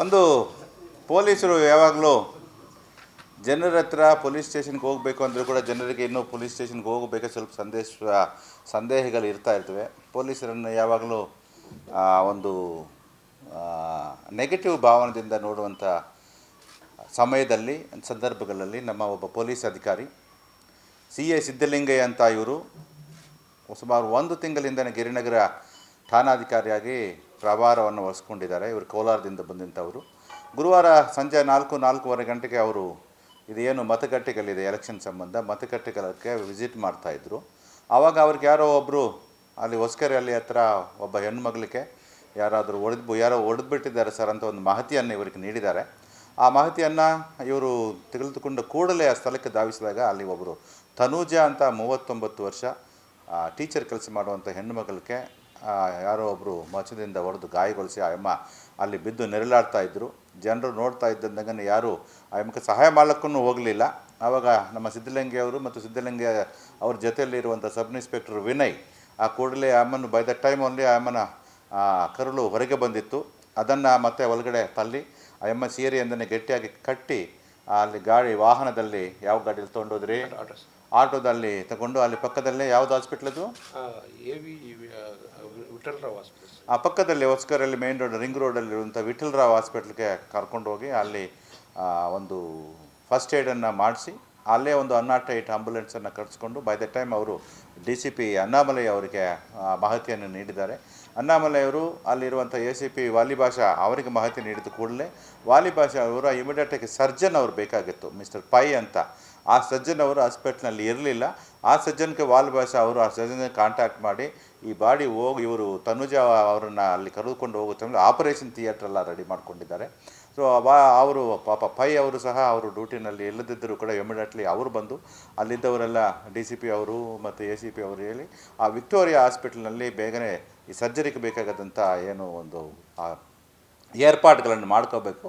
ಒಂದು ಪೊಲೀಸರು ಯಾವಾಗಲೂ ಜನರ ಹತ್ರ ಪೊಲೀಸ್ ಸ್ಟೇಷನ್ಗೆ ಹೋಗಬೇಕು ಅಂದರೂ ಕೂಡ ಜನರಿಗೆ ಇನ್ನೂ ಪೊಲೀಸ್ ಸ್ಟೇಷನ್ಗೆ ಹೋಗಬೇಕು ಸ್ವಲ್ಪ ಸಂದೇಹಗಳು ಇರ್ತವೆ. ಪೊಲೀಸರನ್ನು ಯಾವಾಗಲೂ ಒಂದು ನೆಗೆಟಿವ್ ಭಾವನೆಯಿಂದ ನೋಡುವಂಥ ಸಮಯದಲ್ಲಿ ಸಂದರ್ಭಗಳಲ್ಲಿ ನಮ್ಮ ಒಬ್ಬ ಪೊಲೀಸ್ ಅಧಿಕಾರಿ CA ಸಿದ್ದಲಿಂಗಯ್ಯ ಅಂತ ಇವರು ಸುಮಾರು 1 ತಿಂಗಳಿಂದ ಗಿರಿನಗರ ಠಾಣಾಧಿಕಾರಿಯಾಗಿ ಪ್ರಭಾರವನ್ನು ವಹಿಸ್ಕೊಂಡಿದ್ದಾರೆ. ಇವರು ಕೋಲಾರದಿಂದ ಬಂದಂಥವರು. ಗುರುವಾರ ಸಂಜೆ 4-4:15 ಗಂಟೆಗೆ ಅವರು ಇದೇನು ಮತಗಟ್ಟೆಗಳಿದೆ ಎಲೆಕ್ಷನ್ ಸಂಬಂಧ ಮತಗಟ್ಟೆಗಳಿಗೆ ವಿಸಿಟ್ ಮಾಡ್ತಾಯಿದ್ರು. ಆವಾಗ ಅವ್ರಿಗೆ ಯಾರೋ ಒಬ್ಬರು ಅಲ್ಲಿ ಹೊಸಕೆರೆಹಳ್ಳಿ ಹತ್ರ ಒಬ್ಬ ಹೆಣ್ಮಗಳಿಗೆ ಯಾರೋ ಹೊಡೆದ್ಬಿಟ್ಟಿದ್ದಾರೆ ಸರ್ ಅಂತ ಒಂದು ಮಾಹಿತಿಯನ್ನು ಇವರಿಗೆ ನೀಡಿದ್ದಾರೆ. ಆ ಮಾಹಿತಿಯನ್ನು ಇವರು ತೆಗೆದುಕೊಂಡು ಕೂಡಲೇ ಆ ಸ್ಥಳಕ್ಕೆ ಧಾವಿಸಿದಾಗ ಅಲ್ಲಿ ಒಬ್ಬರು ತನೂಜಾ ಅಂತ 39 ವರ್ಷ ಟೀಚರ್ ಕೆಲಸ ಮಾಡುವಂಥ ಹೆಣ್ಣುಮಗಳಿಗೆ ಯಾರೋ ಒಬ್ಬರು ಮಚದಿಂದ ಹೊಡೆದು ಗಾಯಗೊಳಿಸಿ ಆ ಅಮ್ಮ ಅಲ್ಲಿ ಬಿದ್ದು ನೆರಳಾಡ್ತಾಯಿದ್ರು. ಜನರು ನೋಡ್ತಾ ಇದ್ದಂಗೆ ಯಾರು ಆ ಅಮ್ಮಕ್ಕೆ ಸಹಾಯ ಮಾಡೋಕ್ಕೂ ಹೋಗಲಿಲ್ಲ. ಆವಾಗ ನಮ್ಮ ಸಿದ್ದಲಿಂಗಯ್ಯವರು ಮತ್ತು ಸಿದ್ದಲಿಂಗಯ್ಯ ಅವ್ರ ಜೊತೆಯಲ್ಲಿರುವಂಥ ಸಬ್ ಇನ್ಸ್ಪೆಕ್ಟರ್ ವಿನಯ್ ಆ ಕೂಡಲೇ ಆ ಅಮ್ಮನ ಬೈ ದ ಟೈಮ್ ಓನ್ಲಿ ಆ ಅಮ್ಮನ ಕರುಳು ಹೊರಗೆ ಬಂದಿತ್ತು. ಅದನ್ನು ಮತ್ತೆ ಒಳಗಡೆ ತಳ್ಳಿ ಆ ಅಮ್ಮ ಸೀರೆಯಿಂದನೇ ಗಟ್ಟಿಯಾಗಿ ಕಟ್ಟಿ ಅಲ್ಲಿ ವಾಹನದಲ್ಲಿ ಯಾವ ಗಾಡಿಯಲ್ಲಿ ತೊಗೊಂಡೋದ್ರಿ? ಆಟೋದಲ್ಲಿ ತಗೊಂಡು ಅಲ್ಲಿ ಪಕ್ಕದಲ್ಲೇ ಯಾವುದು ಹಾಸ್ಪಿಟ್ಲ್ ಅದು? ಆ ಪಕ್ಕದಲ್ಲಿ ಹೊಸಕರಲ್ಲಿ ಮೇನ್ ರೋಡ್ ರಿಂಗ್ ರೋಡಲ್ಲಿರುವಂಥ ವಿಠಲರಾವ್ ಹಾಸ್ಪಿಟ್ಲ್ಗೆ ಕರ್ಕೊಂಡು ಹೋಗಿ ಅಲ್ಲಿ ಒಂದು ಫಸ್ಟ್ ಏಡನ್ನು ಮಾಡಿಸಿ ಅಲ್ಲೇ ಒಂದು ಅನ್ನಾಟೈಟ್ ಆಂಬುಲೆನ್ಸನ್ನು ಕರೆಸ್ಕೊಂಡು ಬೈ ದ ಟೈಮ್ ಅವರು DCP ಅಣ್ಣಾಮಲೈ ಅವರಿಗೆ ಮಾಹಿತಿಯನ್ನು ನೀಡಿದ್ದಾರೆ. ಅಣ್ಣಾಮಲೈ ಅವರು ಅಲ್ಲಿರುವಂಥ ACP ವಾಲಿಭಾಷಾ ಅವರಿಗೆ ಮಾಹಿತಿ ನೀಡಿದ ಕೂಡಲೇ ವಾಲಿಭಾಷಾ ಅವರು ಇಮಿಡಿಯೇಟಾಗಿ ಸರ್ಜನ್ ಅವರು ಬೇಕಾಗಿತ್ತು, ಮಿಸ್ಟರ್ ಪೈ ಅಂತ. ಆ ಸರ್ಜನ್ ಅವರು ಹಾಸ್ಪಿಟ್ಲ್ನಲ್ಲಿ ಇರಲಿಲ್ಲ. ಆ ಸರ್ಜನ್ಗೆ ವಾಲಿಭಾಷಾ ಅವರು ಆ ಸರ್ಜನ್ಗೆ ಕಾಂಟ್ಯಾಕ್ಟ್ ಮಾಡಿ ಈ ಬಾಡಿ ಹೋಗಿ ಇವರು ತನುಜಾ ಅವರನ್ನು ಅಲ್ಲಿ ಕರೆದುಕೊಂಡು ಹೋಗುತ್ತೆ ಆಪರೇಷನ್ ಥಿಯೇಟ್ರೆಲ್ಲ ರೆಡಿ ಮಾಡ್ಕೊಂಡಿದ್ದಾರೆ. ಸೊ ಅವರು ಪಾಪ ಪೈ ಅವರು ಸಹ ಅವರು ಡ್ಯೂಟಿನಲ್ಲಿ ಇಲ್ಲದಿದ್ದರೂ ಕೂಡ ಇಮಿಡಿಯೇಟ್ಲಿ ಅವರು ಬಂದು ಅಲ್ಲಿದ್ದವರೆಲ್ಲ DCP ಅವರು ಮತ್ತು ACP ಅವರು ಹೇಳಿ ಆ ವಿಕ್ಟೋರಿಯಾ ಹಾಸ್ಪಿಟಲ್ನಲ್ಲಿ ಬೇಗನೆ ಈ ಸರ್ಜರಿಗೆ ಬೇಕಾಗದಂಥ ಏನು ಒಂದು ಏರ್ಪಾಡುಗಳನ್ನು ಮಾಡ್ಕೋಬೇಕು.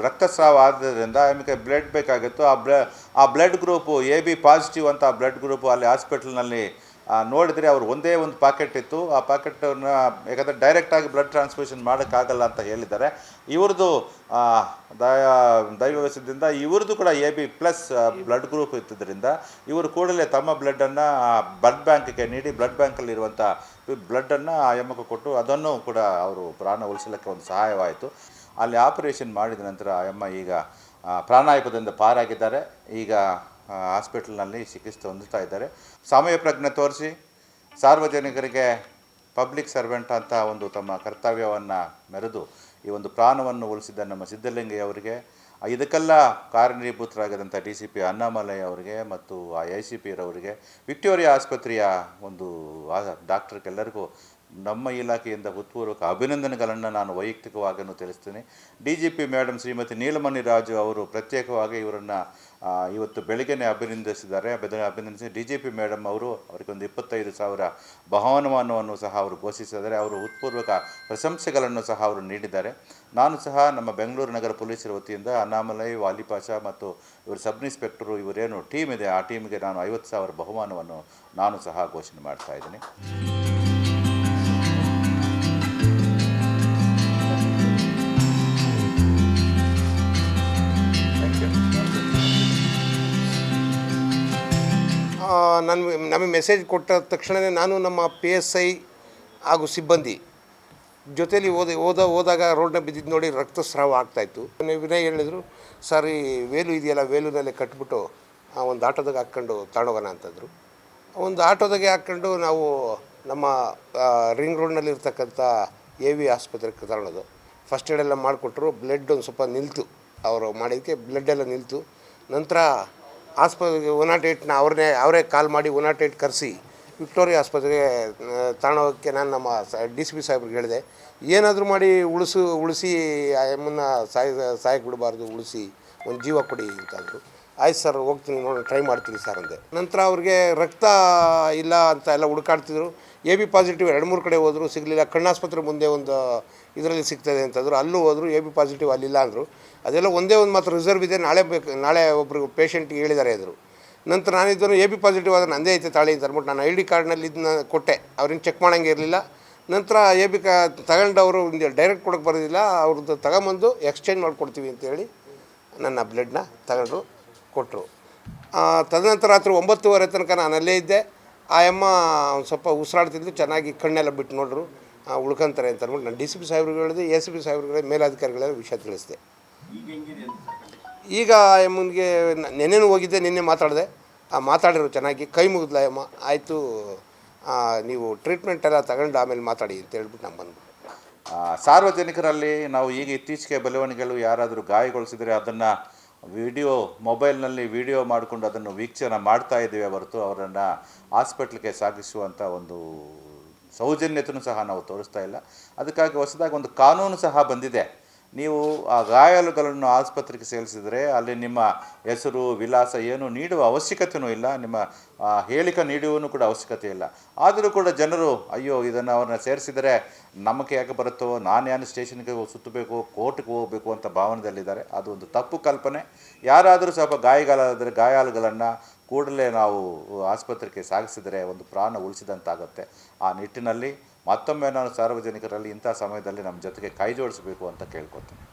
ರಕ್ತಸ್ರಾವ ಆದ್ದರಿಂದ ಆಮೇಲೆ ಬ್ಲಡ್ ಬೇಕಾಗಿತ್ತು. ಆ ಬ್ಲಡ್ ಗ್ರೂಪು AB ಪಾಸಿಟಿವ್ ಅಂತ ಆ ಬ್ಲಡ್ ಗ್ರೂಪು ಅಲ್ಲಿ ಹಾಸ್ಪಿಟಲ್ನಲ್ಲಿ ನೋಡಿದರೆ ಅವರು ಒಂದೇ ಒಂದು ಪ್ಯಾಕೆಟ್ ಇತ್ತು. ಆ ಪ್ಯಾಕೆಟನ್ನು ಯಾಕಂದರೆ ಡೈರೆಕ್ಟಾಗಿ ಬ್ಲಡ್ ಟ್ರಾನ್ಸ್ಫ್ಯೂಷನ್ ಮಾಡೋಕ್ಕಾಗಲ್ಲ ಅಂತ ಹೇಳಿದ್ದಾರೆ. ಇವ್ರದ್ದು ದೈವವಶದಿಂದ ಇವ್ರದ್ದು ಕೂಡ AB+ ಬ್ಲಡ್ ಗ್ರೂಪ್ ಇದ್ದಿದ್ದರಿಂದ ಇವರು ಕೂಡಲೇ ತಮ್ಮ ಬ್ಲಡ್ಡನ್ನು ಬ್ಲಡ್ ಬ್ಯಾಂಕ್ಗೆ ನೀಡಿ ಬ್ಲಡ್ ಬ್ಯಾಂಕಲ್ಲಿರುವಂಥ ಬ್ಲಡ್ಡನ್ನು ಆ ಎಮ್ಮಕ್ಕೆ ಕೊಟ್ಟು ಅದನ್ನು ಕೂಡ ಅವರು ಪ್ರಾಣ ಉಳಿಸಲಿಕ್ಕೆ ಒಂದು ಸಹಾಯವಾಯಿತು. ಅಲ್ಲಿ ಆಪರೇಷನ್ ಮಾಡಿದ ನಂತರ ಆ ಎಮ್ಮ ಈಗ ಪ್ರಾಣಾಯಾಮದಿಂದ ಪಾರಾಗಿದ್ದಾರೆ. ಈಗ ಹಾಸ್ಪಿಟಲ್ನಲ್ಲಿ ಚಿಕಿತ್ಸೆ ಹೊಂದುತ್ತಾ ಇದ್ದಾರೆ. ಸಮಯ ಪ್ರಜ್ಞೆ ತೋರಿಸಿ ಸಾರ್ವಜನಿಕರಿಗೆ ಪಬ್ಲಿಕ್ ಸರ್ವೆಂಟ್ ಅಂತ ಒಂದು ತಮ್ಮ ಕರ್ತವ್ಯವನ್ನು ಮೆರೆದು ಈ ಒಂದು ಪ್ರಾಣವನ್ನು ಉಳಿಸಿದ ನಮ್ಮ ಸಿದ್ದಲಿಂಗಯ್ಯ ಅವರಿಗೆ, ಇದಕ್ಕೆಲ್ಲ ಕಾರಣೀಭೂತರಾಗಿದ್ದಂಥ DCP ಅಣ್ಣಾಮಲೈ ಅವರಿಗೆ ಮತ್ತು ಆ ACPರವರಿಗೆ, ವಿಕ್ಟೋರಿಯಾ ಆಸ್ಪತ್ರೆಯ ಒಂದು ಡಾಕ್ಟರ್ಗೆಲ್ಲರಿಗೂ ನಮ್ಮ ಇಲಾಖೆಯಿಂದ ಹೃತ್ಪೂರ್ವಕ ಅಭಿನಂದನೆಗಳನ್ನು ನಾನು ವೈಯಕ್ತಿಕವಾಗಿಯೂ ತಿಳಿಸ್ತೀನಿ. DGP ಮೇಡಮ್ ಶ್ರೀಮತಿ ನೀಲಮಣಿ ರಾಜು ಅವರು ಪ್ರತ್ಯೇಕವಾಗಿ ಇವರನ್ನು ಇವತ್ತು ಬೆಳಗ್ಗೆನೇ ಅಭಿನಂದಿಸಿ DGP ಮೇಡಮ್ ಅವರು ಅವರಿಗೊಂದು 25,000 ಬಹುಮಾನವನ್ನು ಸಹ ಅವರು ಘೋಷಿಸಿದ್ದಾರೆ. ಅವರು ಹೃತ್ಪೂರ್ವಕ ಪ್ರಶಂಸೆಗಳನ್ನು ಸಹ ಅವರು ನೀಡಿದ್ದಾರೆ. ನಾನು ಸಹ ನಮ್ಮ ಬೆಂಗಳೂರು ನಗರ ಪೊಲೀಸರ ವತಿಯಿಂದ ಅಣ್ಣಾಮಲೈ, ವಾಲಿಭಾಷಾ ಮತ್ತು ಇವರು ಸಬ್ ಇನ್ಸ್ಪೆಕ್ಟರು ಇವರೇನು ಟೀಮ್ ಇದೆ ಆ ಟೀಮ್ಗೆ ನಾನು 50,000 ಬಹುಮಾನವನ್ನು ನಾನು ಸಹ ಘೋಷಣೆ ಮಾಡ್ತಾಯಿದ್ದೀನಿ. ನಮಗೆ ಮೆಸೇಜ್ ಕೊಟ್ಟ ತಕ್ಷಣವೇ ನಾನು ನಮ್ಮ PSI ಹಾಗೂ ಸಿಬ್ಬಂದಿ ಜೊತೇಲಿ ಹೋದಾಗ ರೋಡ್ನ ಬಿದ್ದಿದ್ದು ನೋಡಿ ರಕ್ತಸ್ರಾವ ಆಗ್ತಾಯಿತ್ತು. ವಿನಯ್ ಹೇಳಿದರು, ಸರ್ ಈ ವೇಲು ಇದೆಯಲ್ಲ ವೇಲುನಲ್ಲೇ ಕಟ್ಬಿಟ್ಟು ಒಂದು ಆಟೋದಾಗೆ ಹಾಕ್ಕೊಂಡು ತಗೊಂಡೋಗೋಣ ಅಂತಂದರು. ಒಂದು ಆಟೋದಾಗೆ ಹಾಕ್ಕೊಂಡು ನಾವು ನಮ್ಮ ರಿಂಗ್ ರೋಡ್ನಲ್ಲಿರ್ತಕ್ಕಂಥ AV ಆಸ್ಪತ್ರೆಗೆ ತಗೊಳ್ಳೋದು. ಫಸ್ಟ್ ಏಡೆಲ್ಲ ಮಾಡಿಕೊಟ್ರು. ಬ್ಲಡ್ ಒಂದು ಸ್ವಲ್ಪ ನಿಲ್ತು, ಅವರು ಮಾಡಿದ್ದಕ್ಕೆ ಬ್ಲಡ್ಡೆಲ್ಲ ನಿಲ್ತು. ನಂತರ ಆಸ್ಪತ್ರೆಗೆ 108ನ ಅವರೇ ಕಾಲ್ ಮಾಡಿ 108 ಕರೆಸಿ ವಿಕ್ಟೋರಿಯಾ ಆಸ್ಪತ್ರೆಗೆ ತಗೊಂಡೋಗೋಕ್ಕೆ ನಾನು ನಮ್ಮ DCP ಸಾಹೇಬ್ರಿಗೆ ಹೇಳಿದೆ, ಏನಾದರೂ ಮಾಡಿ ಉಳಿಸಿ ಆ ಎಮ್ಮನ್ನು ಸಾಯಕ್ಕೆ ಬಿಡಬಾರ್ದು, ಉಳಿಸಿ ಒಂದು ಜೀವ ಕೊಡಿ ಅಂತಂದರು. ಆಯ್ತು ಸರ್, ಹೋಗ್ತೀನಿ, ಟ್ರೈ ಮಾಡ್ತೀನಿ ಸರ್ ಅಂದೆ. ನಂತರ ಅವ್ರಿಗೆ ರಕ್ತ ಇಲ್ಲ ಅಂತ ಎಲ್ಲ ಹುಡುಕಾಡ್ತಿದ್ರು. AB ಪಾಸಿಟಿವ್ 2-3 ಕಡೆ ಹೋದರು, ಸಿಗಲಿಲ್ಲ. ಕಣ್ಣಾಸ್ಪತ್ರೆ ಮುಂದೆ ಒಂದು ಇದರಲ್ಲಿ ಸಿಗ್ತದೆ ಅಂತಂದರು, ಅಲ್ಲೂ ಹೋದರು. AB ಪಾಸಿಟಿವ್ ಅಲ್ಲಿಲ್ಲ ಅಂದರು. ಅದೆಲ್ಲ ಒಂದೇ ಒಂದು ಮಾತ್ರ ರಿಸರ್ವ್ ಇದೆ, ನಾಳೆ ಒಬ್ಬರು ಪೇಷಂಟ್ಗೆ ಹೇಳಿದ್ದಾರೆ ಅಂದರು. ನಂತರ ನಾನಿದ್ದನು AB ಪಾಸಿಟಿವ್ ಆದರೆ ನಂದೇ ಐತೆ ತಾಳಿ ಅಂತ ಅಂದ್ಬಿಟ್ಟು ನಾನು ID ಕಾರ್ಡ್ನಲ್ಲಿ ಇದನ್ನ ಕೊಟ್ಟೆ. ಅವ್ರೇನು ಚೆಕ್ ಮಾಡೋಂಗೆ ಇರಲಿಲ್ಲ. ನಂತರ ಎ ಬಿ ತಗೊಂಡವರು ಡೈರೆಕ್ಟ್ ಕೊಡೋಕ್ಕೆ ಬರೋದಿಲ್ಲ, ಅವ್ರದ್ದು ತಗೊಂಬಂದು ಎಕ್ಸ್ಚೇಂಜ್ ಮಾಡಿಕೊಡ್ತೀವಿ ಅಂತೇಳಿ ನನ್ನ ಬ್ಲಡ್ನ ತಗೊಂಡ್ರು, ಕೊಟ್ಟರು. ತದನಂತರ ರಾತ್ರಿ 9:30 ತನಕ ನಾನು ಅಲ್ಲೇ ಇದ್ದೆ. ಆ ಅಮ್ಮ ಒಂದು ಸ್ವಲ್ಪ ಉಸಿರಾಡ್ತಿದ್ದು, ಚೆನ್ನಾಗಿ ಕಣ್ಣೆಲ್ಲ ಬಿಟ್ಟು ನೋಡ್ರು, ಉಳ್ಕೊಂತಾರೆ ಅಂತ ಅಂದ್ಬಿಟ್ಟು ನಾನು ಡಿ ಸಿ ಪಿ ಸಾಹೇಬ್ರಿಗೆ ಹೇಳಿದೆ, ಎ ಸಿ ಪಿ ಸಾಹೇಬ್ರಿಗೆ, ಮೇಲಾಧಿಕಾರಿಗಳೆಲ್ಲ ವಿಷಯ ತಿಳಿಸಿದೆ. ಈಗ ಆ ಅಮ್ಮನಿಗೆ ನೆನ್ನೆನೂ ಹೋಗಿದ್ದೆ, ನಿನ್ನೆ ಮಾತಾಡಿದೆ. ಮಾತಾಡಿದ್ರು ಚೆನ್ನಾಗಿ, ಕೈ ಮುಗಿದ್ಲ ಅಮ್ಮ, ಆಯಿತು ನೀವು ಟ್ರೀಟ್ಮೆಂಟ್ ಎಲ್ಲ ತಗೊಂಡು ಆಮೇಲೆ ಮಾತಾಡಿ ಅಂತ ಹೇಳ್ಬಿಟ್ಟು ನಾನು ಬಂದು. ಸಾರ್ವಜನಿಕರಲ್ಲಿ ನಾವು ಈಗ ಇತ್ತೀಚೆಗೆ ಬೆಳವಣಿಗೆಗಳು ಯಾರಾದರೂ ಗಾಯಗೊಳಿಸಿದರೆ ಅದನ್ನು ಮೊಬೈಲ್ನಲ್ಲಿ ವಿಡಿಯೋ ಮಾಡಿಕೊಂಡು ಅದನ್ನು ವೀಕ್ಷಣೆ ಮಾಡ್ತಾ ಇದ್ದೀವಿ ಹೊರತು ಅವರನ್ನು ಹಾಸ್ಪಿಟ್ಲಿಗೆ ಸಾಗಿಸುವಂಥ ಒಂದು ಸೌಜನ್ಯತೆಯೂ ಸಹ ನಾವು ತೋರಿಸ್ತಾ ಇಲ್ಲ. ಅದಕ್ಕಾಗಿ ಹೊಸದಾಗಿ ಒಂದು ಕಾನೂನು ಸಹ ಬಂದಿದೆ. ನೀವು ಆ ಗಾಯಾಳುಗಳನ್ನು ಆಸ್ಪತ್ರೆಗೆ ಸೇರಿಸಿದರೆ ಅಲ್ಲಿ ನಿಮ್ಮ ಹೆಸರು, ವಿಳಾಸ ಏನು ನೀಡುವ ಅವಶ್ಯಕತೆಯೂ ಇಲ್ಲ, ನಿಮ್ಮ ಹೇಳಿಕೆ ನೀಡುವೂ ಕೂಡ ಅವಶ್ಯಕತೆ ಇಲ್ಲ. ಆದರೂ ಕೂಡ ಜನರು ಅಯ್ಯೋ ಇದನ್ನು ಅವ್ರನ್ನ ಸೇರಿಸಿದರೆ ನಮಗೆ ಯಾಕೆ ಬರುತ್ತೋ, ನಾನು ಸ್ಟೇಷನ್ಗೆ ಸುತ್ತಬೇಕು, ಕೋರ್ಟ್ಗೆ ಹೋಗಬೇಕು ಅಂತ ಭಾವನೆಯಲ್ಲಿದ್ದಾರೆ. ಅದು ಒಂದು ತಪ್ಪು ಕಲ್ಪನೆ. ಯಾರಾದರೂ ಸ್ವಲ್ಪ ಗಾಯಾಳುಗಳನ್ನು ಕೂಡಲೇ ನಾವು ಆಸ್ಪತ್ರೆಗೆ ಸಾಗಿಸಿದರೆ ಒಂದು ಪ್ರಾಣ ಉಳಿಸಿದಂತಾಗುತ್ತೆ. ಆ ನಿಟ್ಟಿನಲ್ಲಿ ಮತ್ತೊಮ್ಮೆ ನಾನು ಸಾರ್ವಜನಿಕರಲ್ಲಿ ಇಂಥ ಸಮಯದಲ್ಲಿ ನಮ್ಮ ಜೊತೆಗೆ ಕೈ ಜೋಡಿಸಬೇಕು ಅಂತ ಕೇಳ್ಕೊತೀನಿ.